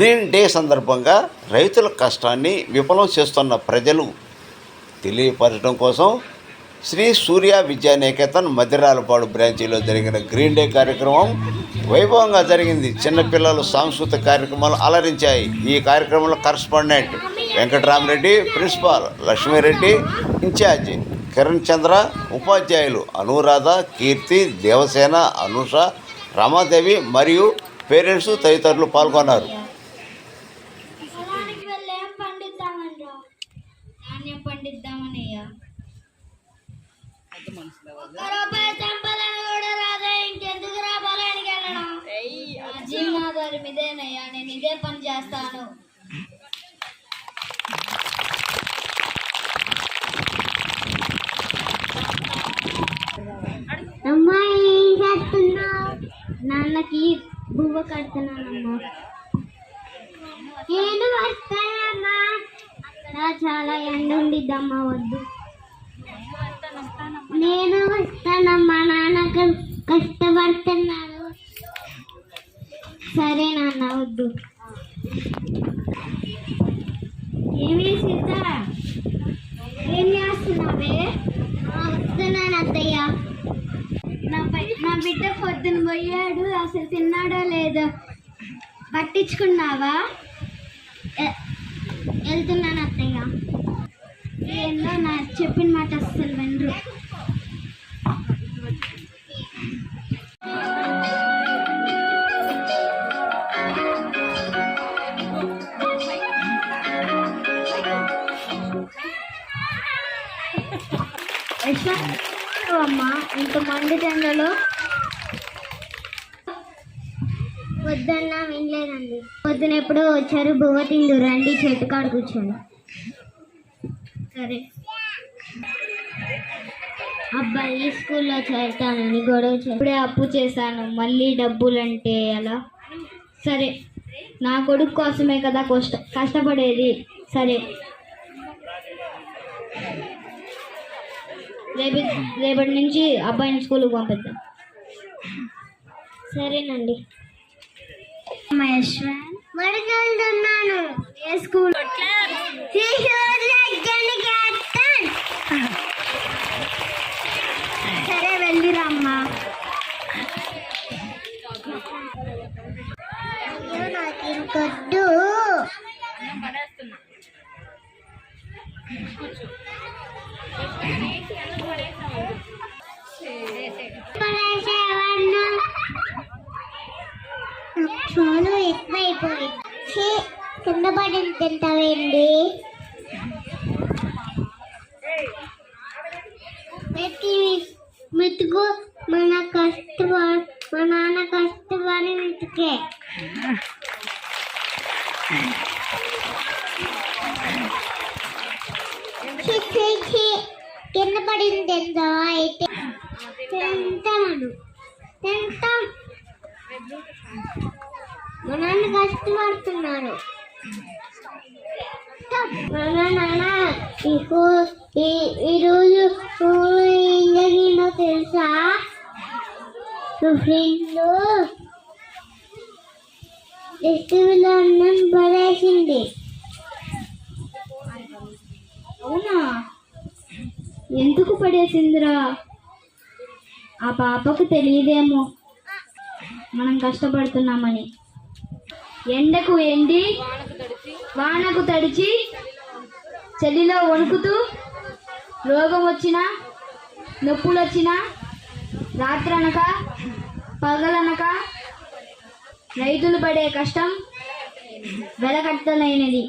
Green day సందర్భంగా రైతుల కష్టాన్ని విఫలం చేస్తున్న ప్రజలు తెలియపరచడం కోసం శ్రీ సూర్య విద్యానికేతన్ మధిరాలపాడు బ్రాంచీలో జరిగిన గ్రీన్ డే కార్యక్రమం వైభవంగా జరిగింది. చిన్నపిల్లలు సాంస్కృతిక కార్యక్రమాలు అలరించాయి. ఈ కార్యక్రమంలో correspondent Venkataramareddy, principal Lakshmireddy, incharge Kiran Chandra, ఉపాధ్యాయులు అనురాధ, కీర్తి, దేవసేన, అనుష, రమాదేవి మరియు పేరెంట్స్ తదితరులు పాల్గొన్నారు. జీవనాధారం ఇదేనయ్యా, నేను ఇదే పని చేస్తాను. అమ్మాయి ఏం చేస్తున్నావు? నాన్నకి బువ్వ కడుతున్నానమ్మా. నేను వస్తానమ్మా. చాలా ఎండ ఉండిద్దమ్మా, వద్దు. నేను వస్తానమ్మా, నాన్న కష్టపడుతున్నాను. సరే నాన్న, వద్దు. ఏమి సీత, ఏం చేస్తున్నావే? వస్తున్నాను అత్తయ్య. నా బిడ్డ పొద్దున పోయాడు, అసలు తిన్నాడో లేదో పట్టించుకున్నావా? వెళ్తున్నాను అత్తయ్య. ఏందో నా చెప్పిన మాట అస్సలు వినరు. అమ్మా, ఇంత మంది టెండలో వద్దన్నా వినలేదండి. పొద్దున ఎప్పుడో వచ్చారు, బువ్వ తిందు రండి, చెట్టు కాడ కూర్చోండి. సరే అబ్బాయి స్కూల్లో చేరుతానని గొడవ ఇప్పుడే అప్పు చేశాను, మళ్ళీ డబ్బులంటే ఎలా? సరే, నా కొడుకు కోసమే కదా కష్టపడేది. రేపటి నుంచి అబ్బాయిని స్కూల్కి పంపిద్దాం. సరేనండి. వెళ్తున్నాను. ఏ స్కూల్? సరే వెళ్ళిరమ్మా. నాకు ఇంకొద్దు. చోను ఎక్కువైపోయింది. కింద పడి తింటావేంటి? మెతుకు మా నాన్న కష్టపడి మెతుకే. కింద పడింది తిందా? అయితే తింటాను. మా నాన్న కష్టపడుతున్నారు. నాన్న ఈరోజు ఏం జరిగిందో తెలుసా? ఫ్రెండ్ డస్ట్బిన్లో అన్నం పడేసింది. అవునా? ఎందుకు పడేసిందిరా? ఆ పాపకు తెలియదేమో మనం కష్టపడుతున్నామని. ఎండకు ఎండి వానకు తడిచి చలిలో వణుకుతూ రోగం వచ్చినా నొప్పులు వచ్చినా రాత్రనక పగలనక రైతులు పడే కష్టం వెలకట్టలేనిది.